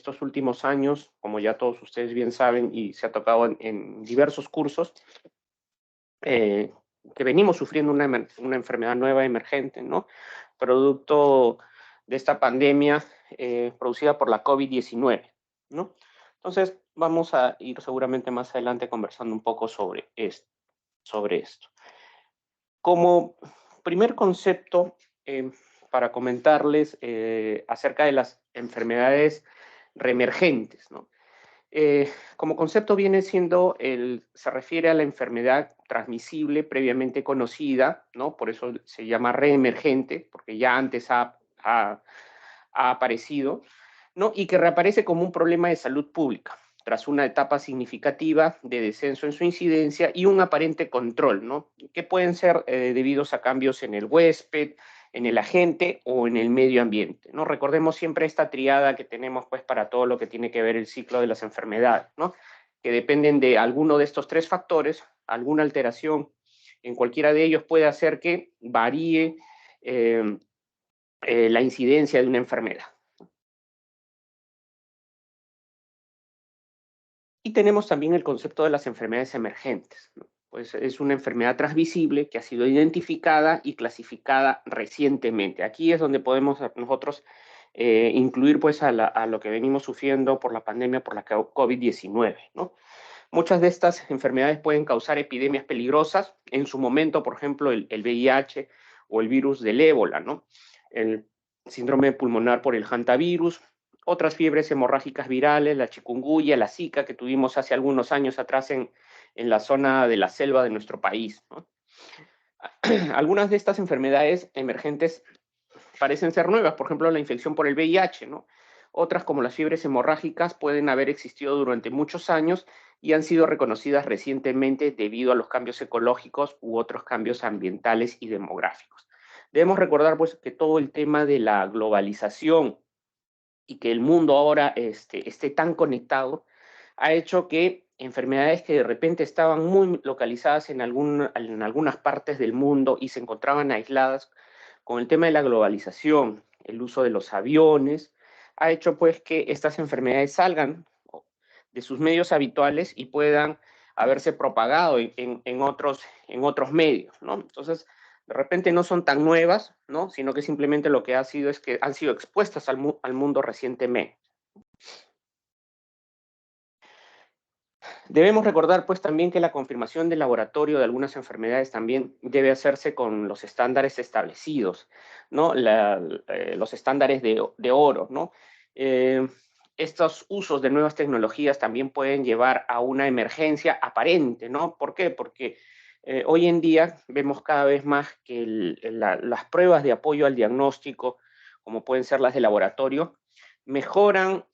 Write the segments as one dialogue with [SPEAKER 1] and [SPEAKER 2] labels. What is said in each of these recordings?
[SPEAKER 1] estos últimos años, como ya todos ustedes bien saben y se ha tocado en diversos cursos, que venimos sufriendo una enfermedad nueva emergente, ¿no? Producto de esta pandemia producida por la COVID-19, ¿no? Entonces, vamos a ir seguramente más adelante conversando un poco sobre esto. Como primer concepto, para comentarles acerca de las enfermedades reemergentes, ¿no? Como concepto viene siendo, se refiere a la enfermedad transmisible previamente conocida, ¿no? Por eso se llama reemergente, porque ya antes ha aparecido, ¿no? Y que reaparece como un problema de salud pública, tras una etapa significativa de descenso en su incidencia y un aparente control, ¿no? Que pueden ser debidos a cambios en el huésped, en el agente o en el medio ambiente, ¿no? Recordemos siempre esta triada que tenemos pues para todo lo que tiene que ver el ciclo de las enfermedades, ¿no? Que dependen de alguno de estos tres factores, alguna alteración en cualquiera de ellos puede hacer que varíe la incidencia de una enfermedad. Y tenemos también el concepto de las enfermedades emergentes, ¿no? Pues es una enfermedad transmisible que ha sido identificada y clasificada recientemente. Aquí es donde podemos nosotros incluir pues a lo que venimos sufriendo por la pandemia, por la COVID-19, ¿no? Muchas de estas enfermedades pueden causar epidemias peligrosas. En su momento, por ejemplo, el VIH o el virus del ébola, ¿no? El síndrome pulmonar por el hantavirus, otras fiebres hemorrágicas virales, la chikungunya, la Zika, que tuvimos hace algunos años atrás en la zona de la selva de nuestro país, ¿no? Algunas de estas enfermedades emergentes parecen ser nuevas, por ejemplo, la infección por el VIH, ¿no? Otras, como las fiebres hemorrágicas, pueden haber existido durante muchos años y han sido reconocidas recientemente debido a los cambios ecológicos u otros cambios ambientales y demográficos. Debemos recordar, pues, que todo el tema de la globalización y que el mundo ahora esté tan conectado ha hecho que enfermedades que de repente estaban muy localizadas en algunas partes del mundo y se encontraban aisladas, con el tema de la globalización, el uso de los aviones, ha hecho pues que estas enfermedades salgan de sus medios habituales y puedan haberse propagado en otros medios, ¿no? Entonces, de repente no son tan nuevas, ¿no? Sino que simplemente lo que ha sido es que han sido expuestas al mundo recientemente. Debemos recordar pues también que la confirmación del laboratorio de algunas enfermedades también debe hacerse con los estándares establecidos, ¿no? Los estándares de oro, ¿no? Eh, Estos usos de nuevas tecnologías también pueden llevar a una emergencia aparente, ¿no? ¿Por qué? Porque hoy en día vemos cada vez más que las pruebas de apoyo al diagnóstico, como pueden ser las de laboratorio, mejoran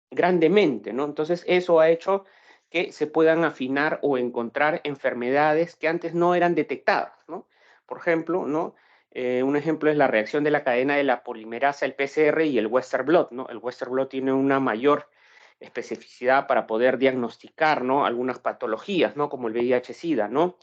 [SPEAKER 1] grandemente, ¿no? Entonces, eso ha hecho que se puedan afinar o encontrar enfermedades que antes no eran detectadas, ¿no? Por ejemplo, ¿no? Un ejemplo es la reacción de la cadena de la polimerasa, el PCR y el Western blot, ¿no? El Western blot tiene una mayor especificidad para poder diagnosticar, ¿no? Algunas patologías, ¿no? Como el VIH-Sida, ¿no?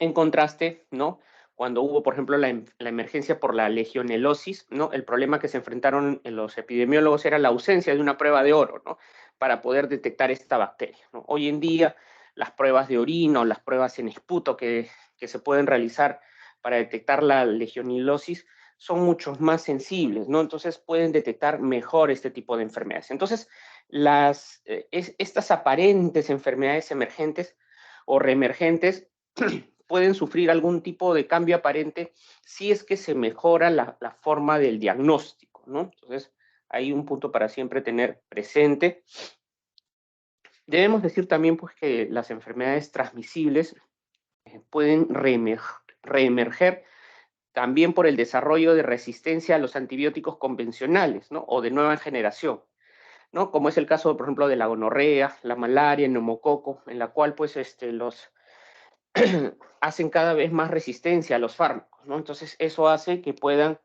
[SPEAKER 1] En contraste, ¿no? Cuando hubo, por ejemplo, la emergencia por la legionelosis, ¿no? El problema que se enfrentaron en los epidemiólogos era la ausencia de una prueba de oro, ¿no? Para poder detectar esta bacteria, ¿no? Hoy en día, las pruebas de orina o las pruebas en esputo que se pueden realizar para detectar la legionelosis son mucho más sensibles, ¿no? Entonces pueden detectar mejor este tipo de enfermedades. Entonces, estas aparentes enfermedades emergentes o reemergentes pueden sufrir algún tipo de cambio aparente si es que se mejora la forma del diagnóstico, ¿no? Entonces, hay un punto para siempre tener presente. Debemos decir también pues, que las enfermedades transmisibles pueden reemerger también por el desarrollo de resistencia a los antibióticos convencionales, ¿no? O de nueva generación, ¿no? Como es el caso, por ejemplo, de la gonorrea, la malaria, el neumococo, en la cual pues los hacen cada vez más resistencia a los fármacos, ¿no? Entonces, eso hace que puedan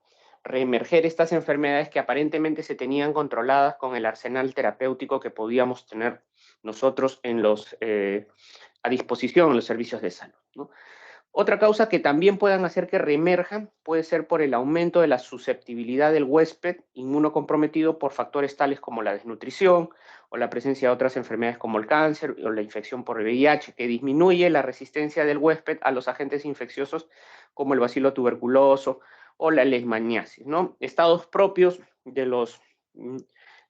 [SPEAKER 1] reemerger estas enfermedades que aparentemente se tenían controladas con el arsenal terapéutico que podíamos tener nosotros a disposición en los servicios de salud, ¿no? Otra causa que también puedan hacer que reemerjan puede ser por el aumento de la susceptibilidad del huésped inmunocomprometido por factores tales como la desnutrición o la presencia de otras enfermedades como el cáncer o la infección por el VIH, que disminuye la resistencia del huésped a los agentes infecciosos como el bacilo tuberculoso o la leishmaniasis, ¿no? Estados propios de los,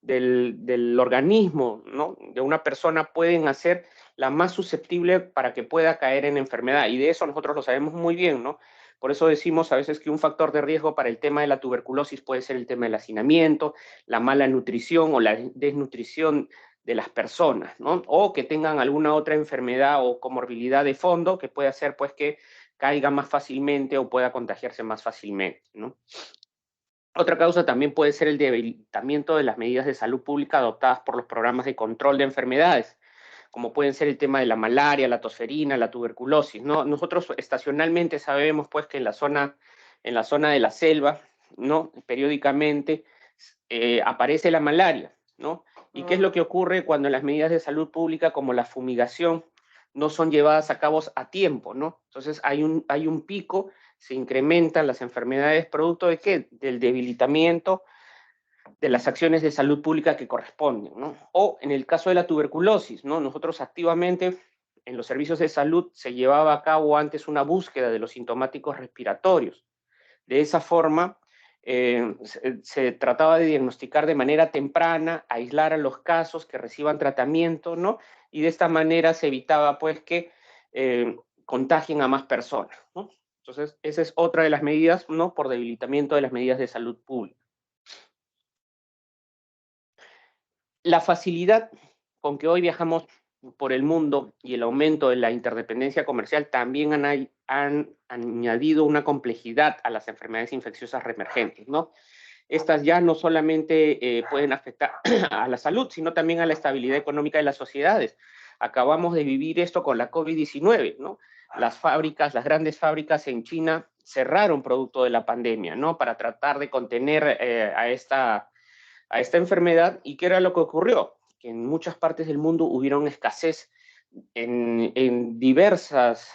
[SPEAKER 1] del organismo, ¿no?, de una persona pueden hacer la más susceptible para que pueda caer en enfermedad. Y de eso nosotros lo sabemos muy bien, ¿no? Por eso decimos a veces que un factor de riesgo para el tema de la tuberculosis puede ser el tema del hacinamiento, la mala nutrición o la desnutrición de las personas, ¿no? O que tengan alguna otra enfermedad o comorbilidad de fondo que puede hacer pues que caiga más fácilmente o pueda contagiarse más fácilmente, ¿no? Otra causa también puede ser el debilitamiento de las medidas de salud pública adoptadas por los programas de control de enfermedades, como pueden ser el tema de la malaria, la tosferina, la tuberculosis, ¿no? Nosotros estacionalmente sabemos pues que en la zona de la selva, ¿no?, periódicamente aparece la malaria, ¿no? ¿Y qué es lo que ocurre cuando las medidas de salud pública como la fumigación no son llevadas a cabo a tiempo, ¿no? Entonces hay un pico, se incrementan las enfermedades producto de qué? Del debilitamiento de las acciones de salud pública que corresponden, ¿no? O en el caso de la tuberculosis, ¿no? Nosotros activamente en los servicios de salud se llevaba a cabo antes una búsqueda de los sintomáticos respiratorios. De esa forma, se trataba de diagnosticar de manera temprana, aislar a los casos que reciban tratamiento, ¿no? Y de esta manera se evitaba, pues, que contagien a más personas, ¿no? Entonces, esa es otra de las medidas, ¿no?, por debilitamiento de las medidas de salud pública. La facilidad con que hoy viajamos por el mundo y el aumento de la interdependencia comercial también han añadido una complejidad a las enfermedades infecciosas reemergentes, ¿no? Estas ya no solamente pueden afectar a la salud, sino también a la estabilidad económica de las sociedades. Acabamos de vivir esto con la COVID-19, ¿no? Las fábricas, las grandes fábricas en China cerraron producto de la pandemia, ¿no?, para tratar de contener a esta enfermedad. ¿Y qué era lo que ocurrió? Que en muchas partes del mundo hubieron escasez en diversos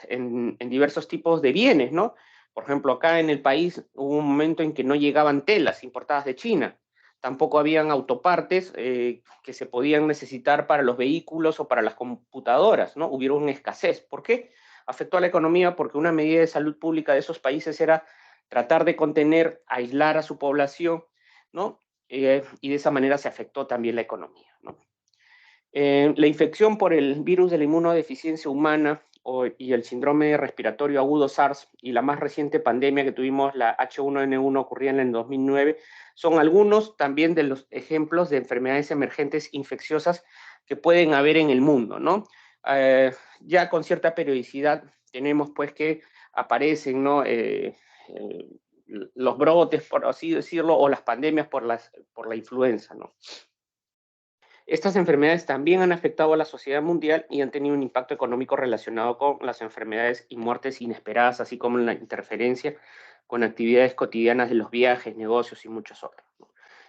[SPEAKER 1] tipos de bienes, ¿no? Por ejemplo, acá en el país hubo un momento en que no llegaban telas importadas de China, tampoco habían autopartes que se podían necesitar para los vehículos o para las computadoras, ¿no? Hubieron escasez. ¿Por qué? Afectó a la economía porque una medida de salud pública de esos países era tratar de contener, aislar a su población, ¿no? Y de esa manera se afectó también la economía, ¿no? La infección por el virus de la inmunodeficiencia humana y el síndrome respiratorio agudo SARS y la más reciente pandemia que tuvimos, la H1N1 ocurrida en el 2009, son algunos también de los ejemplos de enfermedades emergentes infecciosas que pueden haber en el mundo, ¿no? Ya con cierta periodicidad tenemos pues que aparecen, ¿no?, los brotes, por así decirlo, o las pandemias por la influenza, ¿no? Estas enfermedades también han afectado a la sociedad mundial y han tenido un impacto económico relacionado con las enfermedades y muertes inesperadas, así como la interferencia con actividades cotidianas de los viajes, negocios y muchos otros, ¿no?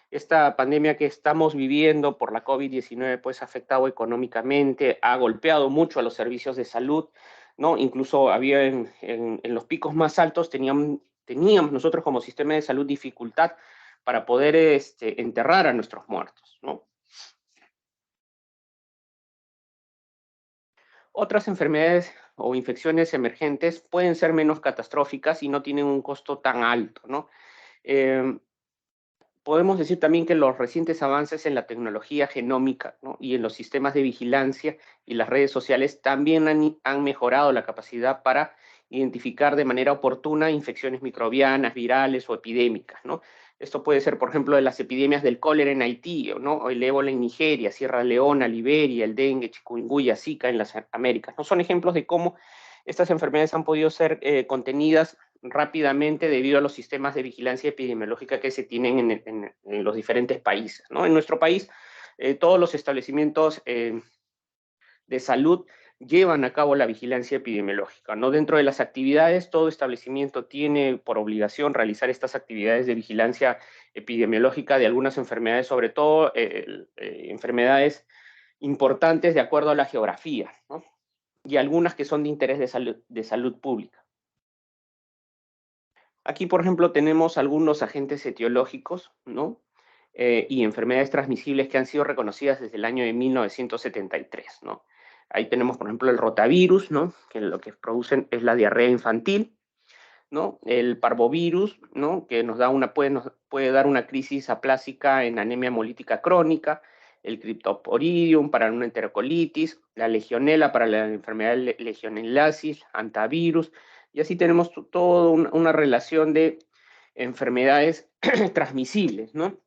[SPEAKER 1] Esta pandemia que estamos viviendo por la COVID-19 pues ha afectado económicamente, ha golpeado mucho a los servicios de salud, ¿no? Incluso había en los picos más altos teníamos nosotros como sistema de salud dificultad para poder enterrar a nuestros muertos, ¿no? Otras enfermedades o infecciones emergentes pueden ser menos catastróficas y no tienen un costo tan alto, ¿no? Eh, Podemos decir también que los recientes avances en la tecnología genómica, ¿no?, y en los sistemas de vigilancia y las redes sociales también han mejorado la capacidad para identificar de manera oportuna infecciones microbianas, virales o epidémicas, ¿no? Esto puede ser, por ejemplo, de las epidemias del cólera en Haití, ¿no?, o el ébola en Nigeria, Sierra Leona, Liberia, el dengue, chikungunya, Zika en las Américas, ¿no? Son ejemplos de cómo estas enfermedades han podido ser contenidas rápidamente debido a los sistemas de vigilancia epidemiológica que se tienen en los diferentes países, ¿no? En nuestro país, todos los establecimientos de salud llevan a cabo la vigilancia epidemiológica, ¿no? Dentro de las actividades, todo establecimiento tiene por obligación realizar estas actividades de vigilancia epidemiológica de algunas enfermedades, sobre todo enfermedades importantes de acuerdo a la geografía, ¿no? Y algunas que son de interés de salud pública. Aquí, por ejemplo, tenemos algunos agentes etiológicos, ¿no? Y enfermedades transmisibles que han sido reconocidas desde el año de 1973, ¿no? Ahí tenemos, por ejemplo, el rotavirus, ¿no? Que lo que producen es la diarrea infantil, ¿no? El parvovirus, ¿no? Que nos puede dar una crisis aplásica en anemia hemolítica crónica, el Cryptosporidium para una enterocolitis, la legionela para la enfermedad de legionelasis, antivirus, y así tenemos toda una relación de enfermedades transmisibles, ¿no?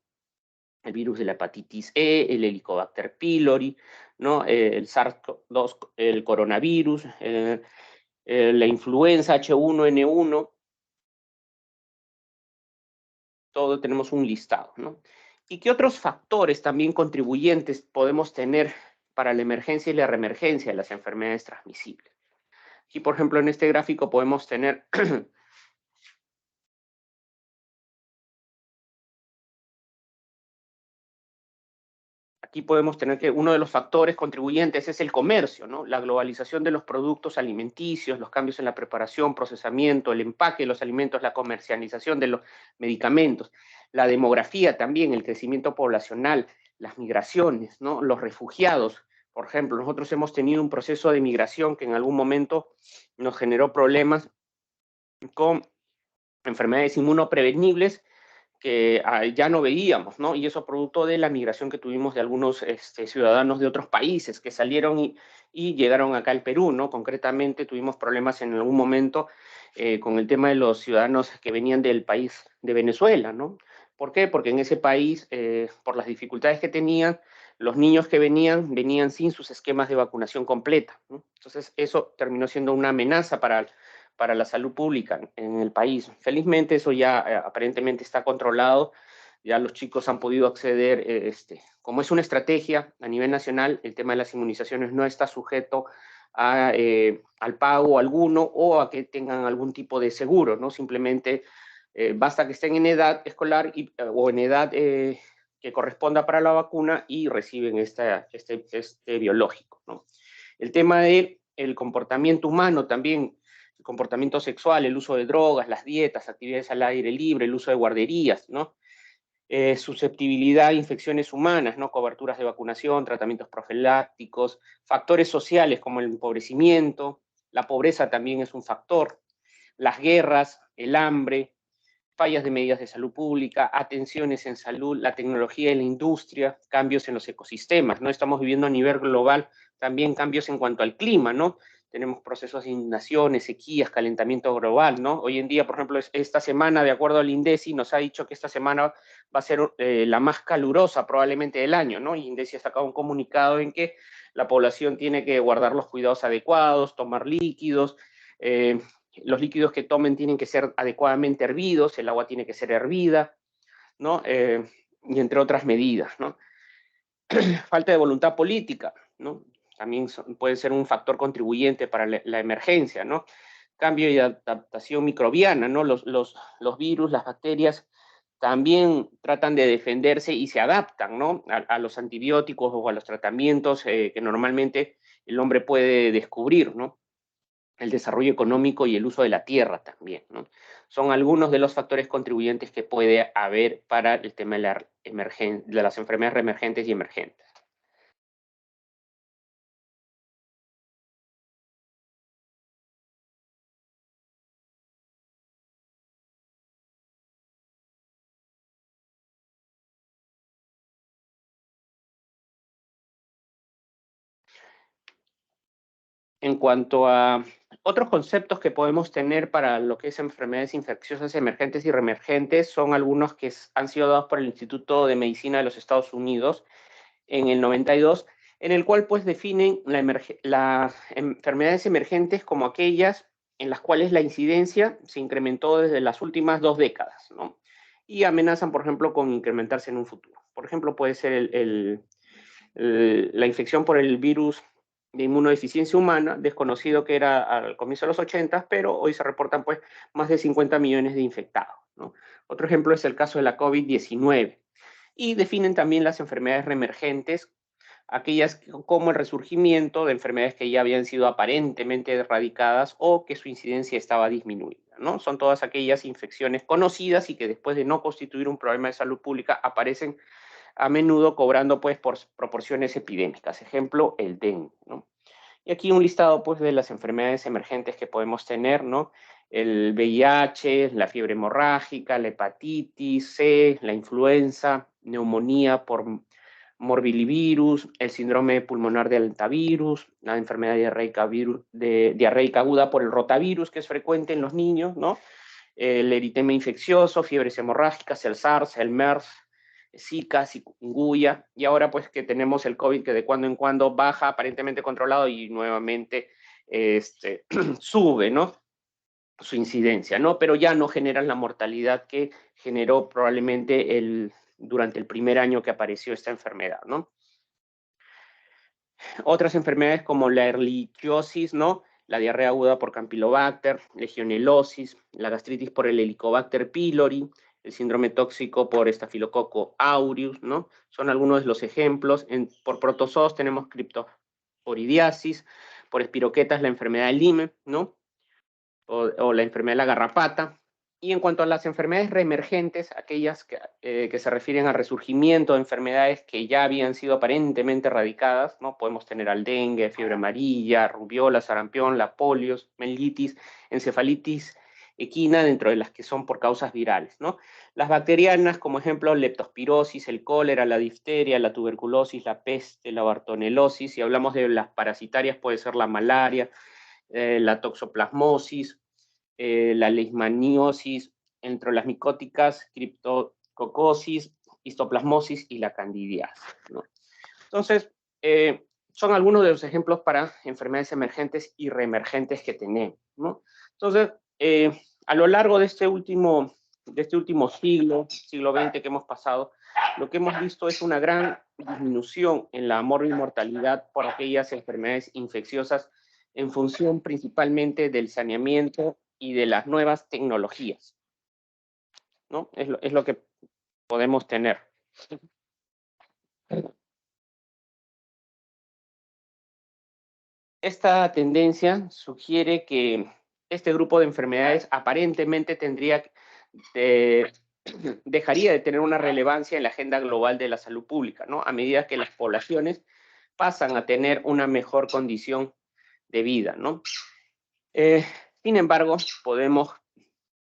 [SPEAKER 1] El virus de la hepatitis E, el Helicobacter pylori, ¿no? El SARS-CoV-2, el coronavirus, la influenza H1N1, todo tenemos un listado, ¿no? ¿Y qué otros factores también contribuyentes podemos tener para la emergencia y la reemergencia de las enfermedades transmisibles? Aquí, por ejemplo, en este gráfico podemos tener aquí podemos tener que uno de los factores contribuyentes es el comercio, ¿no? La globalización de los productos alimenticios, los cambios en la preparación, procesamiento, el empaque de los alimentos, la comercialización de los medicamentos, la demografía también, el crecimiento poblacional, las migraciones, ¿no? Los refugiados. Por ejemplo, nosotros hemos tenido un proceso de migración que en algún momento nos generó problemas con enfermedades inmunoprevenibles que ya no veíamos, ¿no? Y eso producto de la migración que tuvimos de algunos ciudadanos de otros países que salieron y llegaron acá al Perú, ¿no? Concretamente tuvimos problemas en algún momento con el tema de los ciudadanos que venían del país de Venezuela, ¿no? ¿Por qué? Porque en ese país, por las dificultades que tenían, los niños que venían sin sus esquemas de vacunación completa, ¿no? Entonces eso terminó siendo una amenaza para la salud pública en el país. Felizmente eso ya aparentemente está controlado, ya los chicos han podido acceder, como es una estrategia a nivel nacional, el tema de las inmunizaciones no está sujeto al pago alguno o a que tengan algún tipo de seguro, ¿no? Simplemente basta que estén en edad escolar o en edad que corresponda para la vacuna y reciben este biológico, ¿no? El tema del comportamiento humano también, el comportamiento sexual, el uso de drogas, las dietas, actividades al aire libre, el uso de guarderías, ¿no? Susceptibilidad a infecciones humanas, ¿no? Coberturas de vacunación, tratamientos profilácticos, factores sociales como el empobrecimiento, la pobreza también es un factor, las guerras, el hambre, fallas de medidas de salud pública, atenciones en salud, la tecnología y la industria, cambios en los ecosistemas, ¿no? Estamos viviendo a nivel global también cambios en cuanto al clima, ¿no? Tenemos procesos de inundaciones, sequías, calentamiento global, ¿no? Hoy en día, por ejemplo, esta semana, de acuerdo al INDECI, nos ha dicho que esta semana va a ser la más calurosa probablemente del año, ¿no? Y INDECI ha sacado un comunicado en que la población tiene que guardar los cuidados adecuados, tomar líquidos, los líquidos que tomen tienen que ser adecuadamente hervidos, el agua tiene que ser hervida, ¿no? Y entre otras medidas, ¿no? Falta de voluntad política, ¿no? También puede ser un factor contribuyente para la emergencia, ¿no? Cambio y adaptación microbiana, ¿no? Los virus, las bacterias también tratan de defenderse y se adaptan, ¿no? A los antibióticos o a los tratamientos que normalmente el hombre puede descubrir, ¿no? El desarrollo económico y el uso de la tierra también, ¿no? Son algunos de los factores contribuyentes que puede haber para el tema de las enfermedades reemergentes y emergentes. En cuanto a otros conceptos que podemos tener para lo que es enfermedades infecciosas emergentes y reemergentes, son algunos que han sido dados por el Instituto de Medicina de los Estados Unidos en el 92, en el cual pues definen las enfermedades emergentes como aquellas en las cuales la incidencia se incrementó desde las últimas 2 décadas, ¿no? Y amenazan, por ejemplo, con incrementarse en un futuro. Por ejemplo, puede ser la infección por el virus de inmunodeficiencia humana, desconocido que era al comienzo de los 80, pero hoy se reportan pues más de 50 millones de infectados, ¿no? Otro ejemplo es el caso de la COVID-19. Y definen también las enfermedades reemergentes aquellas como el resurgimiento de enfermedades que ya habían sido aparentemente erradicadas o que su incidencia estaba disminuida, ¿no? Son todas aquellas infecciones conocidas y que después de no constituir un problema de salud pública aparecen a menudo cobrando pues por proporciones epidémicas. Ejemplo, el dengue, ¿no? Y aquí un listado pues de las enfermedades emergentes que podemos tener, ¿no? El VIH, la fiebre hemorrágica, la hepatitis C, la influenza, neumonía por morbillivirus, el síndrome pulmonar del hantavirus, la enfermedad diarreica aguda por el rotavirus, que es frecuente en los niños, ¿no? El eritema infeccioso, fiebres hemorrágicas, el SARS, el MERS, Zika, chikungunya, y ahora pues que tenemos el COVID que de cuando en cuando baja, aparentemente controlado, y nuevamente sube, ¿no? Su incidencia, ¿no? Pero ya no generan la mortalidad que generó probablemente durante el primer año que apareció esta enfermedad, ¿no? Otras enfermedades como la erliquiosis, ¿no? La diarrea aguda por Campylobacter, legionelosis, la gastritis por el Helicobacter pylori, el síndrome tóxico por Staphylococcus aureus, ¿no? Son algunos de los ejemplos. Por protozoos tenemos criptoforidiasis, por espiroquetas la enfermedad de Lyme, ¿no? O la enfermedad de la garrapata. Y en cuanto a las enfermedades reemergentes, aquellas que se refieren al resurgimiento de enfermedades que ya habían sido aparentemente erradicadas, ¿no? Podemos tener al dengue, fiebre amarilla, rubiola, sarampión, la polios, meningitis, encefalitis equina, dentro de las que son por causas virales, ¿no? Las bacterianas, como ejemplo, leptospirosis, el cólera, la difteria, la tuberculosis, la peste, la bartonelosis. Si hablamos de las parasitarias, puede ser la malaria, la toxoplasmosis, la leishmaniosis, entre las micóticas, criptococosis, histoplasmosis y la candidiasis, ¿no? Entonces, son algunos de los ejemplos para enfermedades emergentes y reemergentes que tenemos, ¿no? Entonces, a lo largo de este último siglo XX que hemos pasado, lo que hemos visto es una gran disminución en la mortalidad por aquellas enfermedades infecciosas en función principalmente del saneamiento y de las nuevas tecnologías, ¿no? Es lo que podemos tener. Esta tendencia sugiere que este grupo de enfermedades aparentemente dejaría de tener una relevancia en la agenda global de la salud pública, ¿no? A medida que las poblaciones pasan a tener una mejor condición de vida, ¿no? Sin embargo,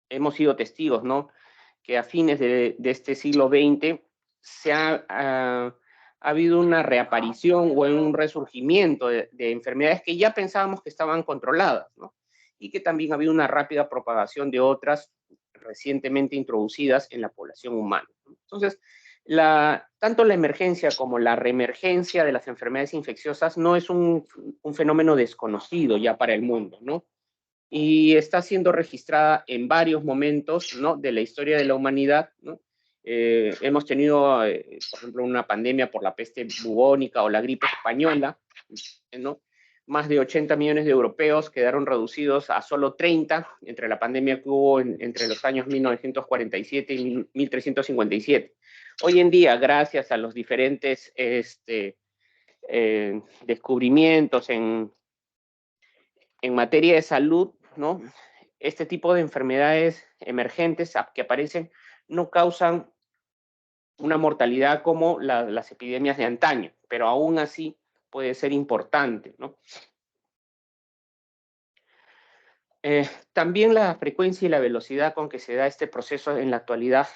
[SPEAKER 1] hemos sido testigos, ¿no? Que a fines de este siglo XX ha habido una reaparición o un resurgimiento de enfermedades que ya pensábamos que estaban controladas, ¿no? Y que también ha habido una rápida propagación de otras recientemente introducidas en la población humana, ¿no? Entonces, tanto la emergencia como la reemergencia de las enfermedades infecciosas no es un fenómeno desconocido ya para el mundo, ¿no? Y está siendo registrada en varios momentos, ¿no? De la historia de la humanidad, ¿no? Hemos tenido, por ejemplo, una pandemia por la peste bubónica o la gripe española, ¿no? Más de 80 millones de europeos quedaron reducidos a solo 30 entre la pandemia que hubo entre los años 1947 y 1357. Hoy en día, gracias a los diferentes descubrimientos en materia de salud, ¿no? Este tipo de enfermedades emergentes que aparecen no causan una mortalidad como las epidemias de antaño, pero aún así puede ser importante, ¿no? También la frecuencia y la velocidad con que se da este proceso en la actualidad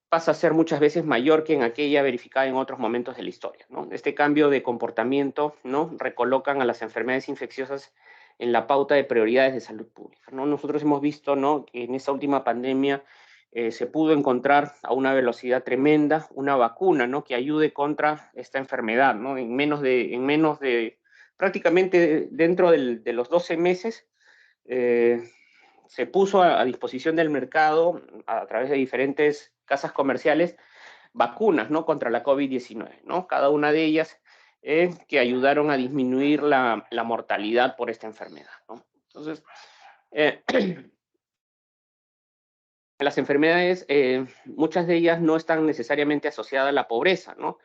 [SPEAKER 1] pasa a ser muchas veces mayor que en aquella verificada en otros momentos de la historia, ¿no? Este cambio de comportamiento, ¿no? Recolocan a las enfermedades infecciosas en la pauta de prioridades de salud pública, ¿no? Nosotros hemos visto, ¿no? Que en esta última pandemia se pudo encontrar a una velocidad tremenda una vacuna, ¿no? Que ayude contra esta enfermedad, ¿no? En menos de prácticamente dentro de los 12 meses, se puso a disposición del mercado a través de diferentes casas comerciales vacunas, ¿no? Contra la COVID-19, ¿no? Cada una de ellas que ayudaron a disminuir la mortalidad por esta enfermedad, ¿no? Entonces, las enfermedades, muchas de ellas no están necesariamente asociadas a la pobreza, ¿no?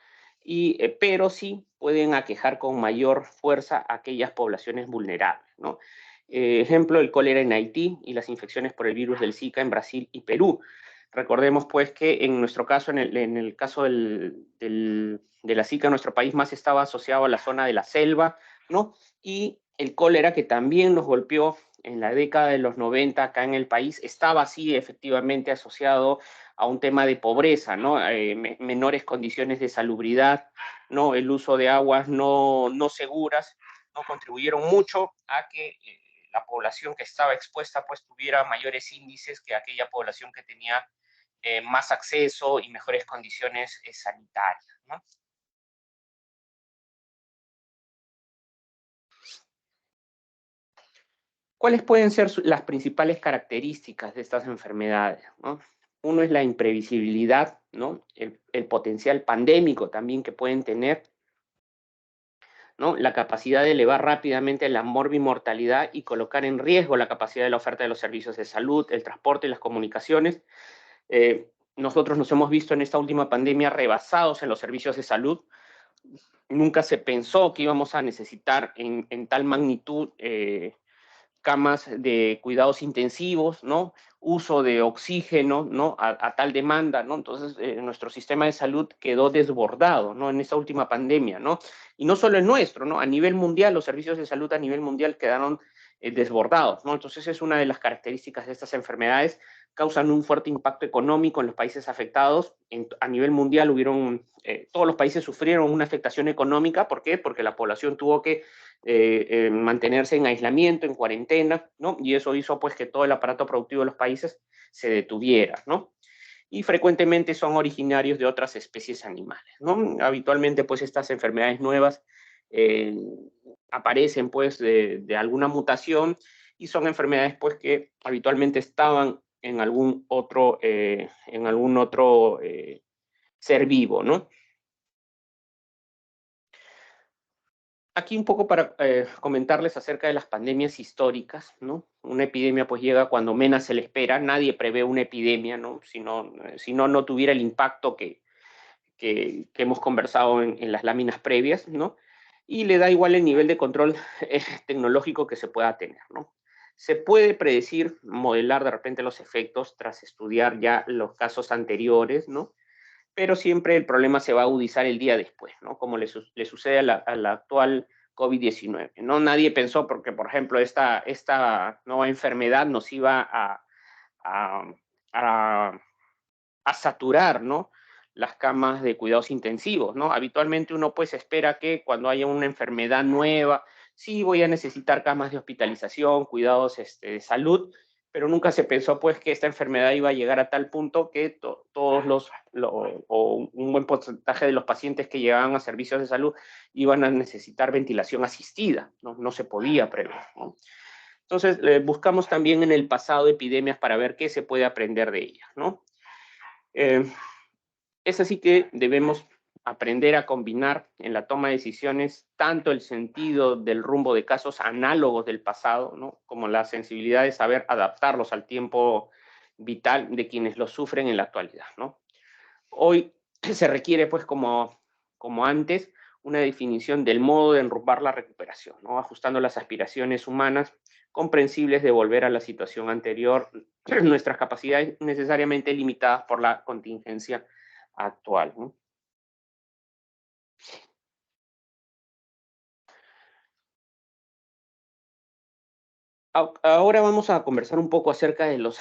[SPEAKER 1] pero sí pueden aquejar con mayor fuerza a aquellas poblaciones vulnerables, ¿no? Ejemplo, el cólera en Haití y las infecciones por el virus del Zika en Brasil y Perú. Recordemos pues que en nuestro caso, en el caso de la Zika, nuestro país más estaba asociado a la zona de la selva, ¿no? Y el cólera, que también nos golpeó en la década de los 90 acá en el país, estaba así efectivamente asociado a un tema de pobreza, ¿no? Menores condiciones de salubridad, ¿no? El uso de aguas no seguras, ¿no? Contribuyeron mucho a que la población que estaba expuesta pues tuviera mayores índices que aquella población que tenía más acceso y mejores condiciones sanitarias, ¿no? ¿Cuáles pueden ser las principales características de estas enfermedades, ¿no? Uno es la imprevisibilidad, ¿no? El potencial pandémico también que pueden tener, ¿no? La capacidad de elevar rápidamente la morbimortalidad y colocar en riesgo la capacidad de la oferta de los servicios de salud, el transporte y las comunicaciones. Nosotros nos hemos visto en esta última pandemia rebasados en los servicios de salud. Nunca se pensó que íbamos a necesitar en tal magnitud camas de cuidados intensivos, ¿no? Uso de oxígeno, ¿no? A tal demanda, ¿no? Entonces, nuestro sistema de salud quedó desbordado, ¿no? En esta última pandemia, ¿no? Y no solo el nuestro, ¿no? A nivel mundial, los servicios de salud a nivel mundial quedaron desbordados, ¿no? Entonces, es una de las características de estas enfermedades, causan un fuerte impacto económico en los países afectados. A nivel mundial todos los países sufrieron una afectación económica. ¿Por qué? Porque la población tuvo que mantenerse en aislamiento, en cuarentena, ¿no? Y eso hizo pues que todo el aparato productivo de los países se detuviera, ¿no? Y frecuentemente son originarios de otras especies animales, ¿no? Habitualmente pues estas enfermedades nuevas eh, aparecen pues de alguna mutación y son enfermedades pues que habitualmente estaban en algún otro ser vivo, ¿no? Aquí un poco para comentarles acerca de las pandemias históricas, ¿no? Una epidemia pues llega cuando menos se le espera, nadie prevé una epidemia, ¿no? Si no tuviera el impacto que hemos conversado en las láminas previas, ¿no? Y le da igual el nivel de control tecnológico que se pueda tener, ¿no? Se puede predecir, modelar de repente los efectos tras estudiar ya los casos anteriores, ¿no? Pero siempre el problema se va a agudizar el día después, ¿no? Como le sucede a la actual COVID-19, ¿no? Nadie pensó porque, por ejemplo, esta nueva enfermedad nos iba a, a, a saturar, ¿no? Las camas de cuidados intensivos, ¿no? Habitualmente uno pues espera que cuando haya una enfermedad nueva, sí voy a necesitar camas de hospitalización, cuidados de salud, pero nunca se pensó pues que esta enfermedad iba a llegar a tal punto que todos o un buen porcentaje de los pacientes que llegaban a servicios de salud iban a necesitar ventilación asistida, ¿no? No se podía prever, ¿no? Entonces, buscamos también en el pasado epidemias para ver qué se puede aprender de ellas, ¿no? Eh, es así que debemos aprender a combinar en la toma de decisiones tanto el sentido del rumbo de casos análogos del pasado, ¿no? Como la sensibilidad de saber adaptarlos al tiempo vital de quienes los sufren en la actualidad, ¿no? Hoy se requiere, pues, como antes, una definición del modo de enrumbar la recuperación, ¿no? Ajustando las aspiraciones humanas comprensibles de volver a la situación anterior, nuestras capacidades necesariamente limitadas por la contingencia actual, ¿no? Ahora vamos a conversar un poco acerca de los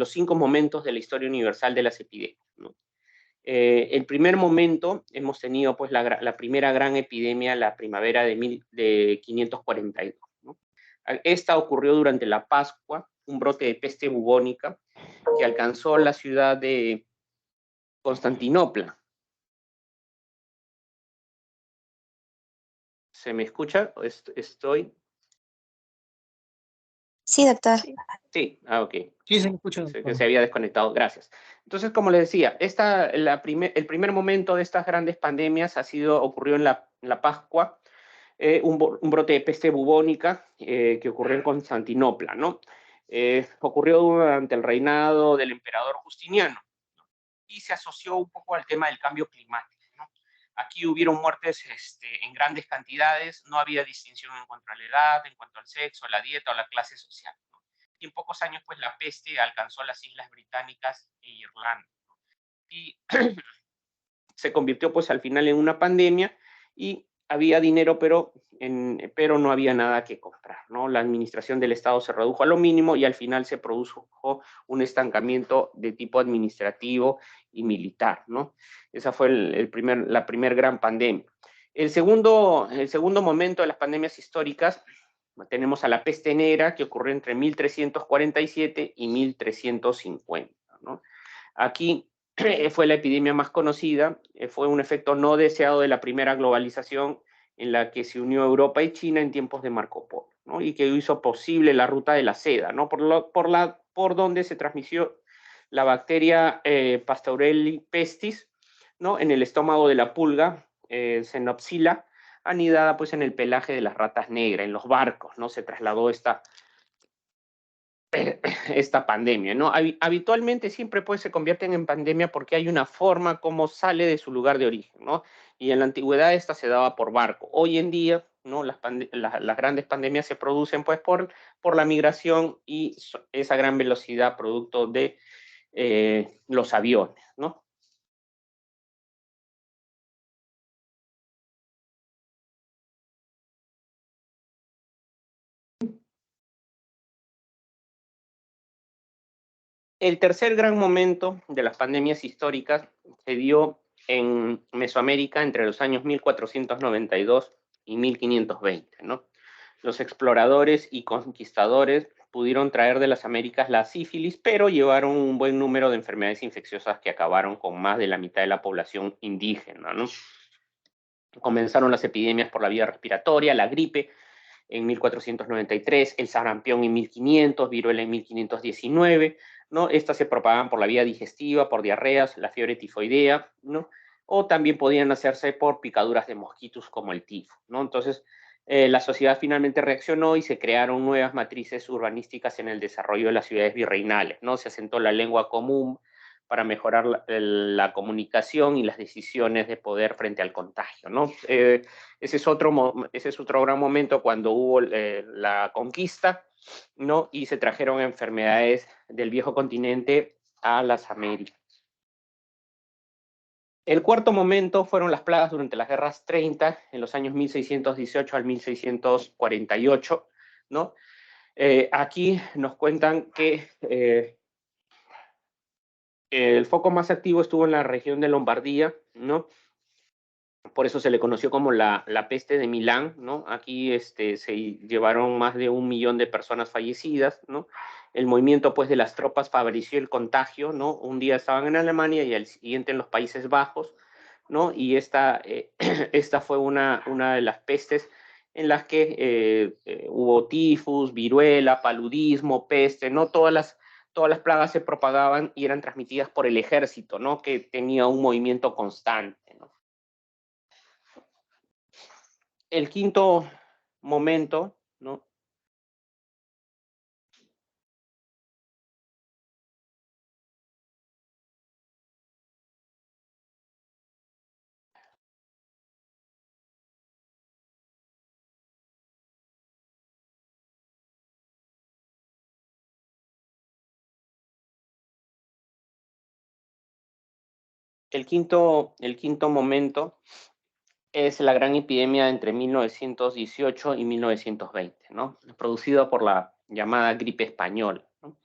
[SPEAKER 1] 5 momentos de la historia universal de las epidemias, ¿no? El primer momento, hemos tenido pues la primera gran epidemia, la primavera de 542, ¿no? Esta ocurrió durante la Pascua, un brote de peste bubónica que alcanzó la ciudad de Constantinopla. ¿Se me escucha? ¿Estoy?
[SPEAKER 2] Sí, doctor.
[SPEAKER 1] Sí, ok.
[SPEAKER 3] Sí, se me escucha,
[SPEAKER 1] Que
[SPEAKER 3] doctor.
[SPEAKER 1] se había desconectado, gracias. Entonces, como les decía, el primer momento de estas grandes pandemias ocurrió en la Pascua, un brote de peste bubónica que ocurrió en Constantinopla, ¿no? Ocurrió durante el reinado del emperador Justiniano y se asoció un poco al tema del cambio climático, ¿no? Aquí hubieron muertes en grandes cantidades, no había distinción en cuanto a la edad, en cuanto al sexo, a la dieta o la clase social, ¿no? Y en pocos años, pues la peste alcanzó las Islas Británicas e Irlanda. Y se convirtió pues al final en una pandemia y había dinero, pero no había nada que comprar, ¿no? La administración del Estado se redujo a lo mínimo y al final se produjo un estancamiento de tipo administrativo y militar, ¿no? Esa fue la primer gran pandemia. El segundo momento de las pandemias históricas, tenemos a la peste negra, que ocurrió entre 1347 y 1350, ¿no? Aquí fue la epidemia más conocida, fue un efecto no deseado de la primera globalización en la que se unió Europa y China en tiempos de Marco Polo, ¿no? Y que hizo posible la ruta de la seda, ¿no? Por donde se transmitió la bacteria Pasteurelli pestis, ¿no? En el estómago de la pulga, Xenopsila, anidada pues en el pelaje de las ratas negras, en los barcos, ¿no? Se trasladó esta pandemia, ¿no? Habitualmente siempre pues se convierten en pandemia porque hay una forma como sale de su lugar de origen, ¿no? Y en la antigüedad esta se daba por barco. Hoy en día, ¿no? Las grandes pandemias se producen pues por la migración y esa gran velocidad producto de los aviones, ¿no? El tercer gran momento de las pandemias históricas se dio en Mesoamérica entre los años 1492 y 1520, ¿no? Los exploradores y conquistadores pudieron traer de las Américas la sífilis, pero llevaron un buen número de enfermedades infecciosas que acabaron con más de la mitad de la población indígena, ¿no? Comenzaron las epidemias por la vía respiratoria, la gripe en 1493, el sarampión en 1500, viruela en 1519, ¿no? Estas se propagan por la vía digestiva, por diarreas, la fiebre tifoidea, ¿no? O también podían hacerse por picaduras de mosquitos como el tifo, ¿no? Entonces, la sociedad finalmente reaccionó y se crearon nuevas matrices urbanísticas en el desarrollo de las ciudades virreinales, ¿no? Se asentó la lengua común para mejorar la comunicación y las decisiones de poder frente al contagio, ¿no? Ese es otro gran momento cuando hubo la conquista, ¿no? Y se trajeron enfermedades del viejo continente a las Américas. El cuarto momento fueron las plagas durante las guerras 30, en los años 1618 al 1648, ¿no? Aquí nos cuentan que el foco más activo estuvo en la región de Lombardía, ¿no? Por eso se le conoció como la peste de Milán, ¿no? Aquí se llevaron más de 1 millón de personas fallecidas, ¿no? El movimiento, pues, de las tropas favoreció el contagio, ¿no? Un día estaban en Alemania y al siguiente en los Países Bajos, ¿no? Y esta fue una de las pestes en las que hubo tifus, viruela, paludismo, peste, ¿no? Todas las plagas se propagaban y eran transmitidas por el ejército, ¿no? Que tenía un movimiento constante, ¿no? El quinto momento, ¿no? El quinto momento es la gran epidemia entre 1918 y 1920, ¿no? Producida por la llamada gripe española, ¿no?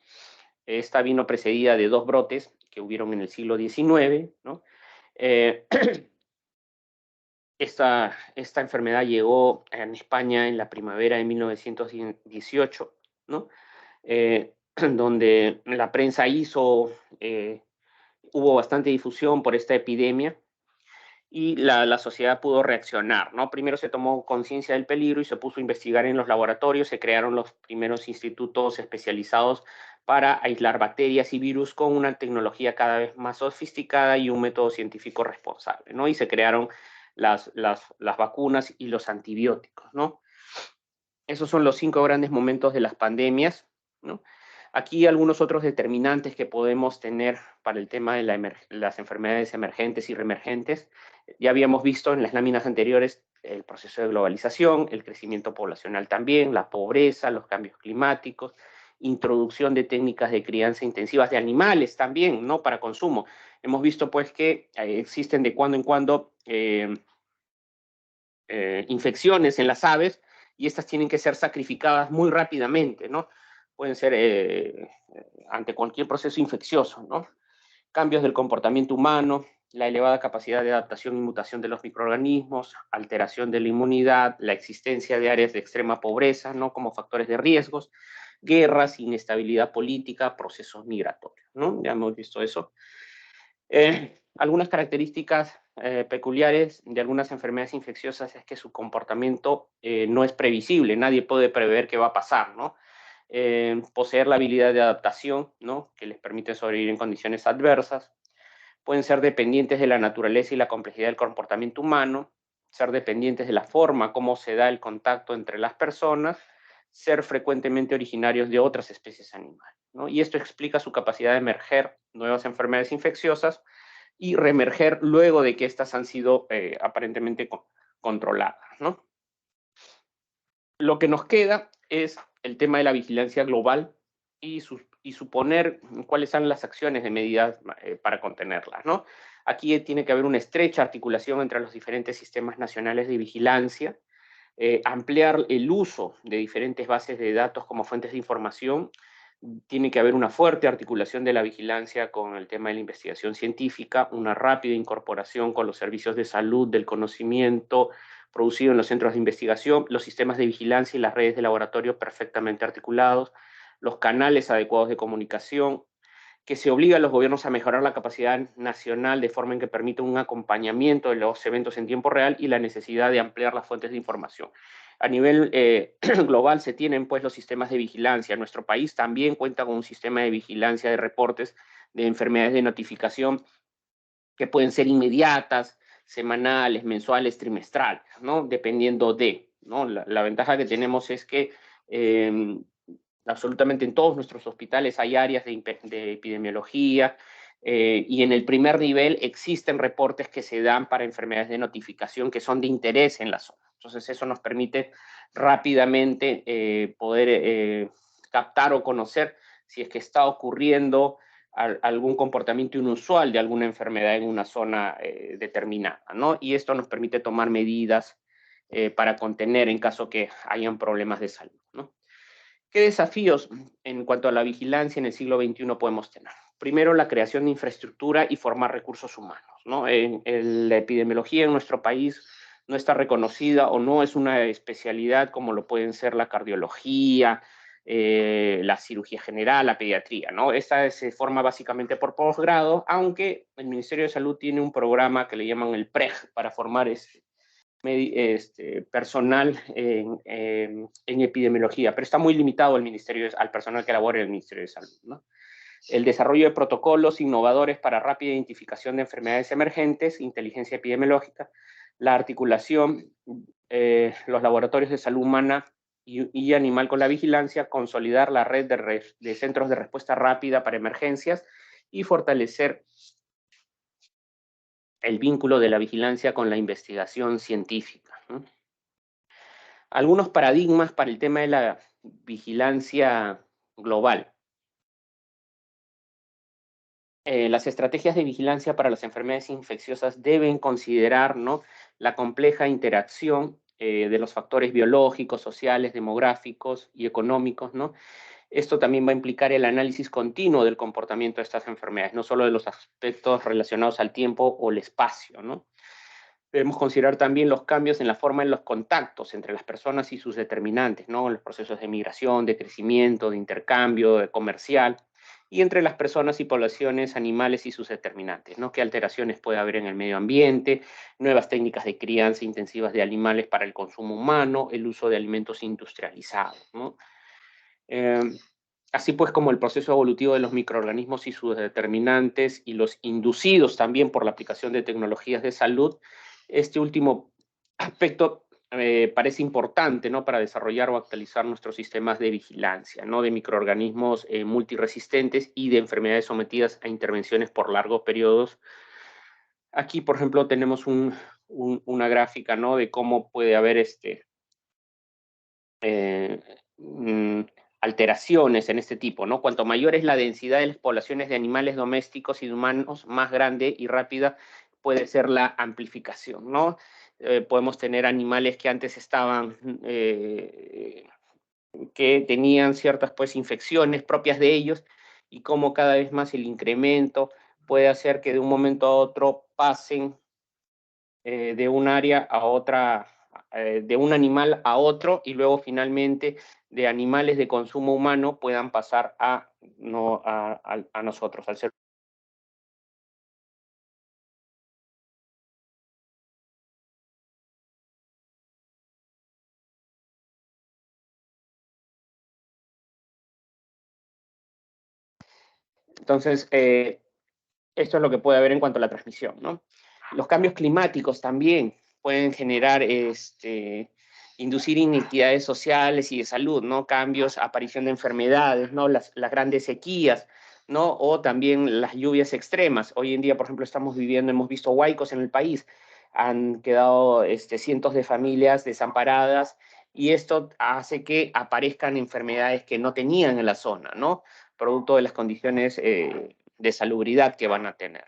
[SPEAKER 1] Esta vino precedida de dos brotes que hubieron en el siglo XIX, ¿no? Eh, esta enfermedad llegó en España en la primavera de 1918, ¿no? Donde la prensa hubo bastante difusión por esta epidemia y la sociedad pudo reaccionar, ¿no? Primero se tomó conciencia del peligro y se puso a investigar en los laboratorios, se crearon los primeros institutos especializados para aislar bacterias y virus con una tecnología cada vez más sofisticada y un método científico responsable, ¿no? Y se crearon las vacunas y los antibióticos, ¿no? Esos son los 5 grandes momentos de las pandemias, ¿no? Aquí algunos otros determinantes que podemos tener para el tema de las enfermedades emergentes y reemergentes. Ya habíamos visto en las láminas anteriores el proceso de globalización, el crecimiento poblacional también, la pobreza, los cambios climáticos, introducción de técnicas de crianza intensivas de animales también, ¿no? Para consumo. Hemos visto pues que existen de cuando en cuando infecciones en las aves y estas tienen que ser sacrificadas muy rápidamente, ¿no? Pueden ser ante cualquier proceso infeccioso, ¿no? Cambios del comportamiento humano, la elevada capacidad de adaptación y mutación de los microorganismos, alteración de la inmunidad, la existencia de áreas de extrema pobreza, ¿no? Como factores de riesgos, guerras, inestabilidad política, procesos migratorios, ¿no? Ya hemos visto eso. Algunas características peculiares de algunas enfermedades infecciosas es que su comportamiento no es previsible, nadie puede prever qué va a pasar, ¿no? Poseer la habilidad de adaptación, ¿no? Que les permite sobrevivir en condiciones adversas, pueden ser dependientes de la naturaleza y la complejidad del comportamiento humano, ser dependientes de la forma como se da el contacto entre las personas, ser frecuentemente originarios de otras especies animales, ¿no? Y esto explica su capacidad de emerger nuevas enfermedades infecciosas y reemerger luego de que éstas han sido aparentemente controladas, ¿no? Lo que nos queda es el tema de la vigilancia global y suponer cuáles son las acciones de medidas para contenerlas, ¿no? Aquí tiene que haber una estrecha articulación entre los diferentes sistemas nacionales de vigilancia, ampliar el uso de diferentes bases de datos como fuentes de información, tiene que haber una fuerte articulación de la vigilancia con el tema de la investigación científica, una rápida incorporación con los servicios de salud, del conocimiento producido en los centros de investigación, los sistemas de vigilancia y las redes de laboratorio perfectamente articulados, los canales adecuados de comunicación, que se obliga a los gobiernos a mejorar la capacidad nacional de forma en que permita un acompañamiento de los eventos en tiempo real y la necesidad de ampliar las fuentes de información. A nivel global se tienen pues los sistemas de vigilancia. Nuestro país también cuenta con un sistema de vigilancia de reportes de enfermedades de notificación que pueden ser inmediatas, semanales, mensuales, trimestrales, ¿no? Dependiendo de, ¿no? La ventaja que tenemos es que absolutamente en todos nuestros hospitales hay áreas de epidemiología y en el primer nivel existen reportes que se dan para enfermedades de notificación que son de interés en la zona. Entonces eso nos permite rápidamente poder captar o conocer si es que está ocurriendo algún comportamiento inusual de alguna enfermedad en una zona determinada, ¿no? Y esto nos permite tomar medidas para contener en caso que hayan problemas de salud, ¿no? ¿Qué desafíos en cuanto a la vigilancia en el siglo XXI podemos tener? Primero, la creación de infraestructura y formar recursos humanos, ¿no? La epidemiología en nuestro país no está reconocida o no es una especialidad como lo pueden ser la cardiología, la cirugía general, la pediatría, ¿no? Esta se forma básicamente por posgrado, aunque el Ministerio de Salud tiene un programa que le llaman el PREG para formar personal en epidemiología, pero está muy limitado al personal que labora en el Ministerio de Salud, ¿no? El desarrollo de protocolos innovadores para rápida identificación de enfermedades emergentes, inteligencia epidemiológica, la articulación, los laboratorios de salud humana y animal con la vigilancia, consolidar la red de centros de respuesta rápida para emergencias y fortalecer el vínculo de la vigilancia con la investigación científica, ¿no? Algunos paradigmas para el tema de la vigilancia global. Las estrategias de vigilancia para las enfermedades infecciosas deben considerar, ¿no?, la compleja interacción de los factores biológicos, sociales, demográficos y económicos, ¿no? Esto también va a implicar el análisis continuo del comportamiento de estas enfermedades, no solo de los aspectos relacionados al tiempo o el espacio, ¿no? Debemos considerar también los cambios en la forma de los contactos entre las personas y sus determinantes, ¿no? Los procesos de migración, de crecimiento, de intercambio, de comercial, y entre las personas y poblaciones animales y sus determinantes, ¿no? Qué alteraciones puede haber en el medio ambiente, nuevas técnicas de crianza intensivas de animales para el consumo humano, el uso de alimentos industrializados, ¿no? Así pues como el proceso evolutivo de los microorganismos y sus determinantes y los inducidos también por la aplicación de tecnologías de salud, este último aspecto parece importante, ¿no?, para desarrollar o actualizar nuestros sistemas de vigilancia, ¿no?, de microorganismos multiresistentes y de enfermedades sometidas a intervenciones por largos periodos. Aquí, por ejemplo, tenemos una gráfica, ¿no?, de cómo puede haber eh, mm, alteraciones en este tipo, ¿no? Cuanto mayor es la densidad de las poblaciones de animales domésticos y de humanos, más grande y rápida puede ser la amplificación, ¿no? Podemos tener animales que antes estaban, que tenían ciertas, pues, infecciones propias de ellos, y cómo cada vez más el incremento puede hacer que de un momento a otro pasen de un área a otra, de un animal a otro, y luego finalmente de animales de consumo humano puedan pasar a, no, a nosotros, al ser. Entonces, esto es lo que puede haber en cuanto a la transmisión, ¿no? Los cambios climáticos también pueden generar, inducir inequidades sociales y de salud, ¿no? Cambios, aparición de enfermedades, ¿no? Las grandes sequías, ¿no? O también las lluvias extremas. Hoy en día, por ejemplo, estamos viviendo, hemos visto huaicos en el país, han quedado cientos de familias desamparadas, y esto hace que aparezcan enfermedades que no tenían en la zona, ¿no? Producto de las condiciones de salubridad que van a tener.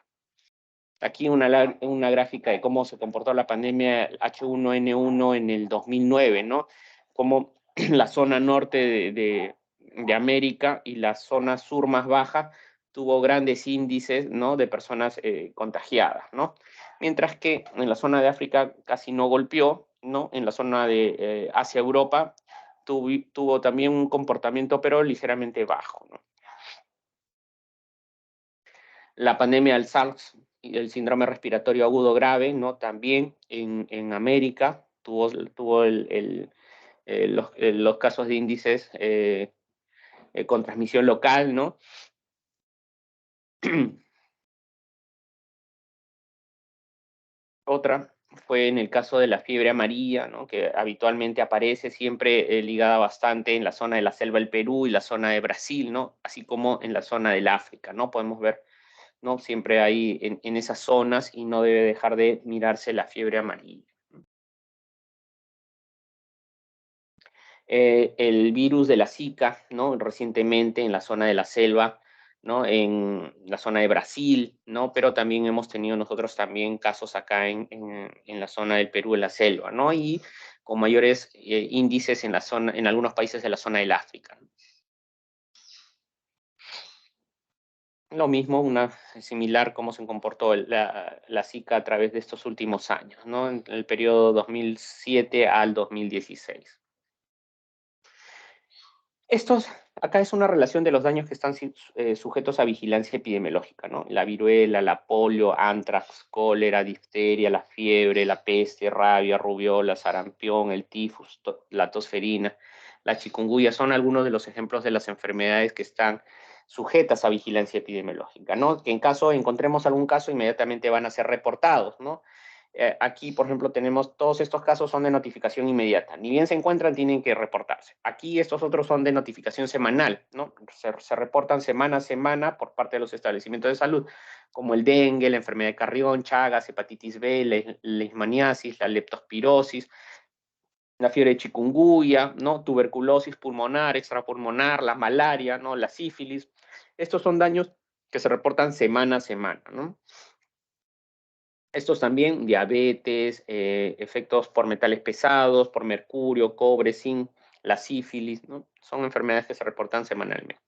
[SPEAKER 1] Aquí una gráfica de cómo se comportó la pandemia H1N1 en el 2009, ¿no? Cómo la zona norte de América y la zona sur más baja tuvo grandes índices, ¿no?, de personas contagiadas, ¿no? Mientras que en la zona de África casi no golpeó, ¿no? En la zona de Asia-Europa tuvo también un comportamiento, pero ligeramente bajo, ¿no? La pandemia del SARS y el síndrome respiratorio agudo grave, ¿no?, también en América tuvo los casos de índices con transmisión local, ¿no? Otra fue en el caso de la fiebre amarilla, ¿no?, que habitualmente aparece siempre ligada bastante en la zona de la selva del Perú y la zona de Brasil, ¿no?, así como en la zona del África, ¿no? Podemos ver, ¿no?, siempre ahí en esas zonas, y no debe dejar de mirarse la fiebre amarilla. El virus de la Zika, ¿no?, recientemente en la zona de la selva, ¿no?, en la zona de Brasil, ¿no? Pero también hemos tenido nosotros también casos acá en la zona del Perú, en la selva, ¿no? Y con mayores índices en la zona, en algunos países de la zona del África. Lo mismo, similar cómo se comportó la Zika a través de estos últimos años, ¿no? En el periodo 2007 al 2016. Estos, acá es una relación de los daños que están sujetos a vigilancia epidemiológica, ¿no? La viruela, la polio, antrax, cólera, difteria, la fiebre, la peste, rabia, rubiola, sarampión, el tifus, la tosferina, la chikungunya, son algunos de los ejemplos de las enfermedades que están sujetas a vigilancia epidemiológica, ¿no? Que en caso encontremos algún caso, inmediatamente van a ser reportados, ¿no? Aquí, por ejemplo, tenemos todos estos casos son de notificación inmediata. Ni bien se encuentran, tienen que reportarse. Aquí estos otros son de notificación semanal, ¿no? Se reportan semana a semana por parte de los establecimientos de salud, como el dengue, la enfermedad de Carrión, Chagas, hepatitis B, la leishmaniasis, la leptospirosis, la fiebre de chikungunya, ¿no? Tuberculosis pulmonar, extrapulmonar, la malaria, ¿no?, la sífilis. Estos son daños que se reportan semana a semana, ¿no? Estos también, diabetes, efectos por metales pesados, por mercurio, cobre, zinc, la sífilis, ¿no? Son enfermedades que se reportan semanalmente.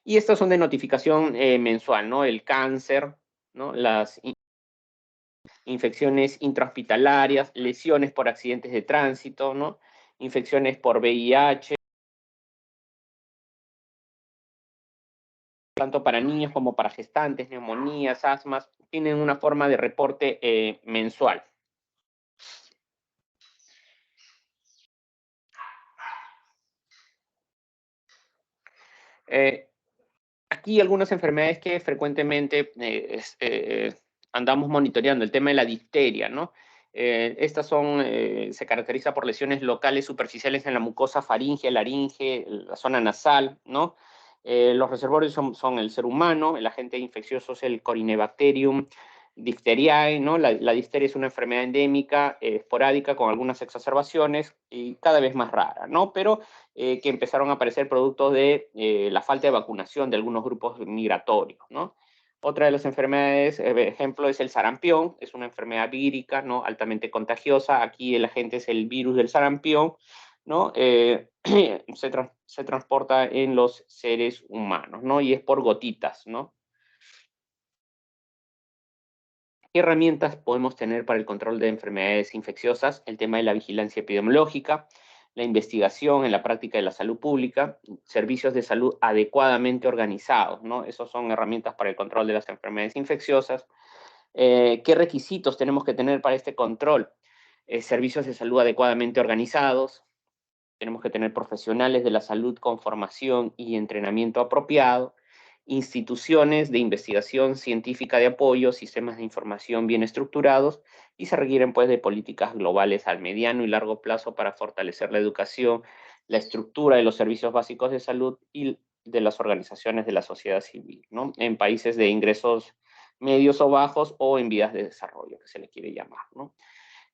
[SPEAKER 1] Y estas son de notificación mensual, ¿no? El cáncer, ¿no? Las infecciones intrahospitalarias, lesiones por accidentes de tránsito, ¿no? Infecciones por VIH, tanto para niños como para gestantes, neumonías, asmas, tienen una forma de reporte mensual. Eh, Aquí algunas enfermedades que frecuentemente andamos monitoreando, el tema de la difteria, ¿no? Estas se caracteriza por lesiones locales superficiales en la mucosa faríngea, laringe, la zona nasal, ¿no? Los reservorios son el ser humano, el agente infeccioso es el Corynebacterium diphtheriae, ¿no? La difteria es una enfermedad endémica, esporádica, con algunas exacerbaciones y cada vez más rara, ¿no? Pero que empezaron a aparecer producto de la falta de vacunación de algunos grupos migratorios, ¿no? Otra de las enfermedades, ejemplo, es el sarampión, es una enfermedad vírica, ¿no? Altamente contagiosa. Aquí el agente es el virus del sarampión, ¿no? Se transporta en los seres humanos, ¿no? Y es por gotitas, ¿no? ¿Qué herramientas podemos tener para el control de enfermedades infecciosas? El tema de la vigilancia epidemiológica, la investigación en la práctica de la salud pública, servicios de salud adecuadamente organizados, ¿no? Esas son herramientas para el control de las enfermedades infecciosas. ¿Qué requisitos tenemos que tener para este control? Servicios de salud adecuadamente organizados, tenemos que tener profesionales de la salud con formación y entrenamiento apropiado, instituciones de investigación científica de apoyo, sistemas de información bien estructurados, y se requieren pues de políticas globales al mediano y largo plazo para fortalecer la educación, la estructura de los servicios básicos de salud y de las organizaciones de la sociedad civil, ¿no? En países de ingresos medios o bajos o en vías de desarrollo, que se le quiere llamar, ¿no?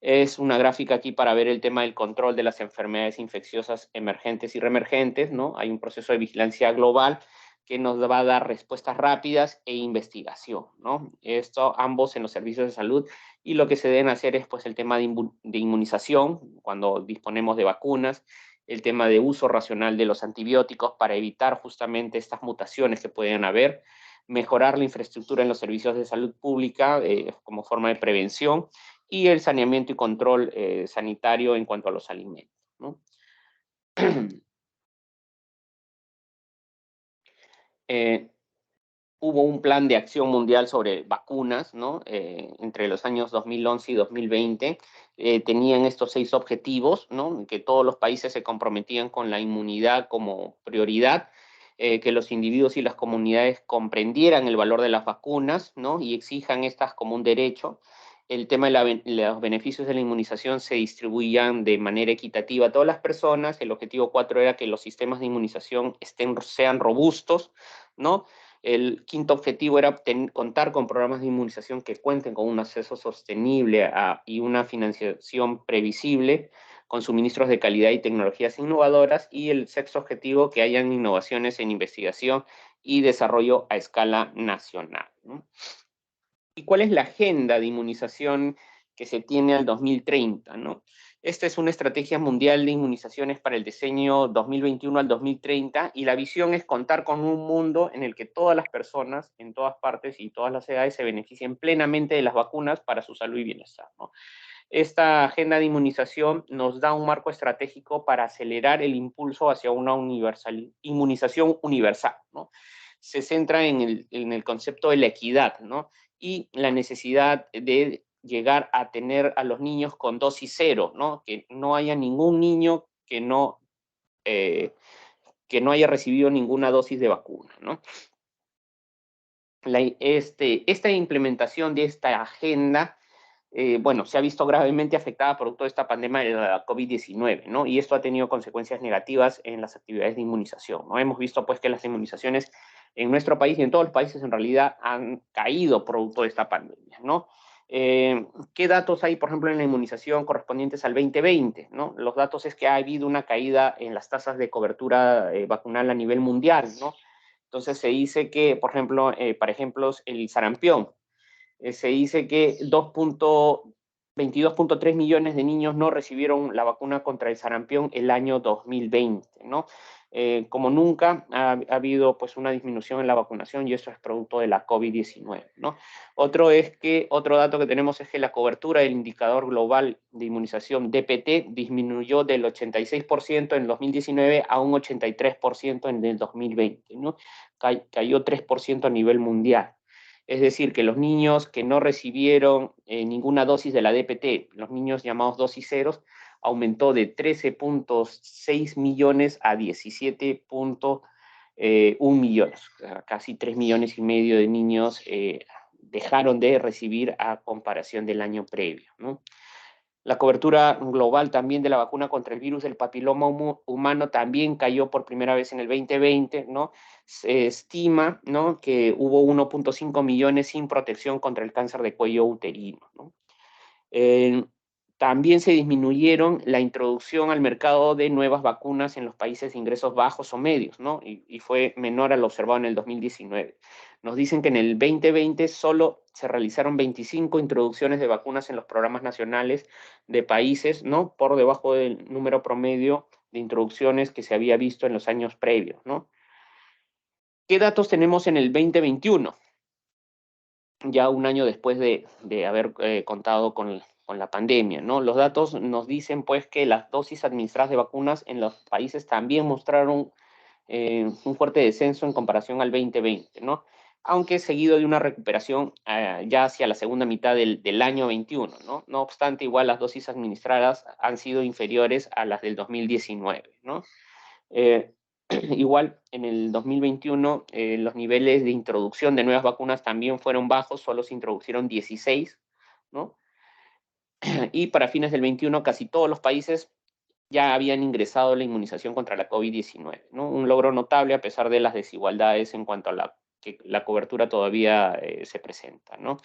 [SPEAKER 1] Es una gráfica aquí para ver el tema del control de las enfermedades infecciosas emergentes y reemergentes, ¿no? Hay un proceso de vigilancia global que nos va a dar respuestas rápidas e investigación, ¿no? Esto ambos en los servicios de salud, y lo que se deben hacer es pues el tema de inmunización cuando disponemos de vacunas, el tema de uso racional de los antibióticos para evitar justamente estas mutaciones que pueden haber, mejorar la infraestructura en los servicios de salud pública como forma de prevención, y el saneamiento y control sanitario en cuanto a los alimentos, ¿no? eh, Hubo un plan de acción mundial sobre vacunas, ¿no? Entre los años 2011 y 2020. Tenían estos 6 objetivos, ¿no? Que todos los países se comprometían con la inmunidad como prioridad, que los individuos y las comunidades comprendieran el valor de las vacunas, ¿no? Y exijan estas como un derecho. El tema de los beneficios de la inmunización se distribuían de manera equitativa a todas las personas. El objetivo 4 era que los sistemas de inmunización sean robustos, ¿no? El quinto objetivo era contar con programas de inmunización que cuenten con un acceso sostenible y una financiación previsible, con suministros de calidad y tecnologías innovadoras. Y el sexto objetivo, que hayan innovaciones en investigación y desarrollo a escala nacional, ¿no? ¿Y cuál es la agenda de inmunización que se tiene al 2030, ¿no? Esta es una estrategia mundial de inmunizaciones para el diseño 2021 al 2030, y la visión es contar con un mundo en el que todas las personas, en todas partes y todas las edades, se beneficien plenamente de las vacunas para su salud y bienestar, ¿no? Esta agenda de inmunización nos da un marco estratégico para acelerar el impulso hacia una inmunización universal, ¿no? Se centra en el concepto de la equidad, ¿no? Y la necesidad de llegar a tener a los niños con dosis cero, ¿no? Que no haya ningún niño eh, que no haya recibido ninguna dosis de vacuna, ¿no? Esta implementación de esta agenda, bueno, se ha visto gravemente afectada producto de esta pandemia de la COVID-19, ¿no? Y esto ha tenido consecuencias negativas en las actividades de inmunización, ¿no? Hemos visto, pues, que las inmunizaciones en nuestro país y en todos los países, en realidad, han caído producto de esta pandemia, ¿no? ¿Qué datos hay, por ejemplo, en la inmunización correspondientes al 2020, ¿no? Los datos es que ha habido una caída en las tasas de cobertura vacunal a nivel mundial, ¿no? Entonces se dice que, por ejemplo, para ejemplos, el sarampión, se dice que 22.3 millones de niños no recibieron la vacuna contra el sarampión el año 2020, ¿no? Como nunca ha habido pues una disminución en la vacunación, y eso es producto de la COVID-19, ¿no? Otro dato que tenemos es que la cobertura del indicador global de inmunización DPT disminuyó del 86% en 2019 a un 83% en el 2020, ¿no? Cayó 3% a nivel mundial. Es decir, que los niños que no recibieron ninguna dosis de la DPT, los niños llamados dosis ceros, aumentó de 13.6 millones a 17.1 millones. Casi 3 millones y medio de niños dejaron de recibir a comparación del año previo, ¿no? La cobertura global también de la vacuna contra el virus del papiloma humano también cayó por primera vez en el 2020, ¿no? Se estima, ¿no?, que hubo 1.5 millones sin protección contra el cáncer de cuello uterino, ¿no? También se disminuyeron la introducción al mercado de nuevas vacunas en los países de ingresos bajos o medios, ¿no? Y fue menor a lo observado en el 2019. Nos dicen que en el 2020 solo se realizaron 25 introducciones de vacunas en los programas nacionales de países, ¿no?, por debajo del número promedio de introducciones que se había visto en los años previos, ¿no? ¿Qué datos tenemos en el 2021? Ya un año después de haber contado con la pandemia, ¿no? Los datos nos dicen, pues, que las dosis administradas de vacunas en los países también mostraron un fuerte descenso en comparación al 2020, ¿no? Aunque seguido de una recuperación ya hacia la segunda mitad del año 21, ¿no? No obstante, igual las dosis administradas han sido inferiores a las del 2019, ¿no? Eh, Igual en el 2021 los niveles de introducción de nuevas vacunas también fueron bajos, solo se introdujeron 16, ¿no? Y para fines del 21 casi todos los países ya habían ingresado la inmunización contra la COVID-19, ¿no? Un logro notable a pesar de las desigualdades en cuanto a que la cobertura todavía se presenta, ¿no?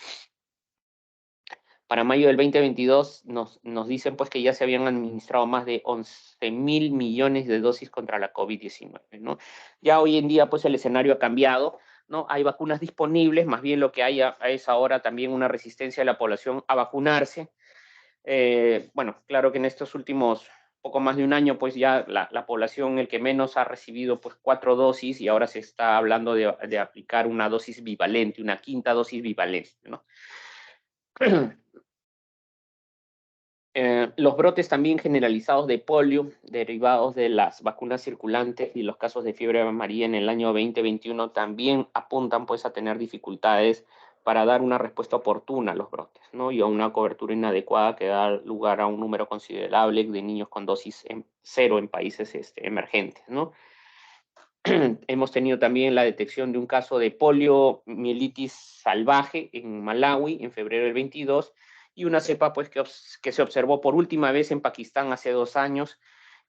[SPEAKER 1] Para mayo del 2022 nos dicen, pues, que ya se habían administrado más de 11.000 millones de dosis contra la COVID-19, ¿no? Ya hoy en día, pues, el escenario ha cambiado, ¿no? Hay vacunas disponibles, más bien lo que hay es ahora también una resistencia de la población a vacunarse. Bueno, claro que en estos últimos poco más de un año, pues ya la población, el que menos ha recibido, pues 4 dosis, y ahora se está hablando de aplicar una dosis bivalente, una quinta dosis bivalente, ¿no? Los brotes también generalizados de polio, derivados de las vacunas circulantes y los casos de fiebre amarilla en el año 2021 también apuntan, pues, a tener dificultades para dar una respuesta oportuna a los brotes, ¿no? Y a una cobertura inadecuada que da lugar a un número considerable de niños con dosis cero en países emergentes, ¿no? Hemos tenido también la detección de un caso de poliomielitis salvaje en Malawi en febrero del 22, y una cepa, pues, que se observó por última vez en Pakistán hace 2 años,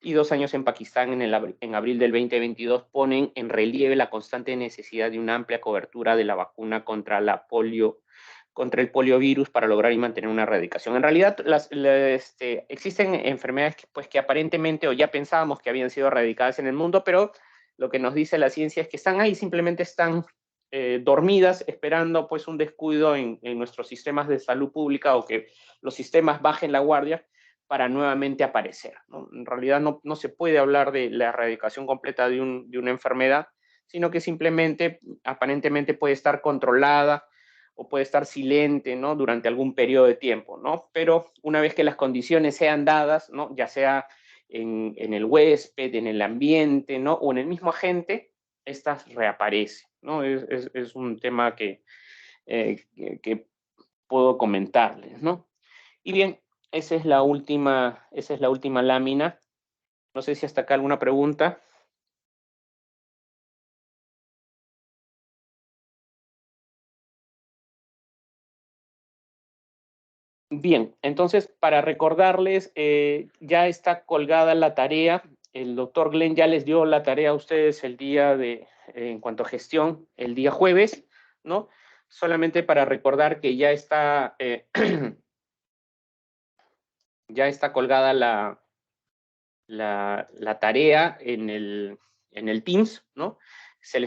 [SPEAKER 1] y 2 años en Pakistán en abril del 2022 ponen en relieve la constante necesidad de una amplia cobertura de la vacuna contra contra el poliovirus para lograr y mantener una erradicación. En realidad, existen enfermedades pues, que aparentemente o ya pensábamos que habían sido erradicadas en el mundo, pero lo que nos dice la ciencia es que están ahí, simplemente están dormidas, esperando, pues, un descuido en nuestros sistemas de salud pública, o que los sistemas bajen la guardia para nuevamente aparecer, ¿no? En realidad no se puede hablar de la erradicación completa de una enfermedad, sino que simplemente, aparentemente, puede estar controlada o puede estar silente, ¿no?, durante algún periodo de tiempo, ¿no? Pero una vez que las condiciones sean dadas, ¿no?, ya sea en el huésped, en el ambiente, ¿no?, o en el mismo agente, estas reaparecen, ¿no? Es un tema que puedo comentarles, ¿no? Y bien, esa es la última lámina. No sé si hasta acá alguna pregunta. Bien, entonces, para recordarles, ya está colgada la tarea. El doctor Glenn ya les dio la tarea a ustedes en cuanto a gestión, el día jueves, ¿no? Solamente para recordar que ya está, ya está colgada la tarea en el Teams, ¿no? Se les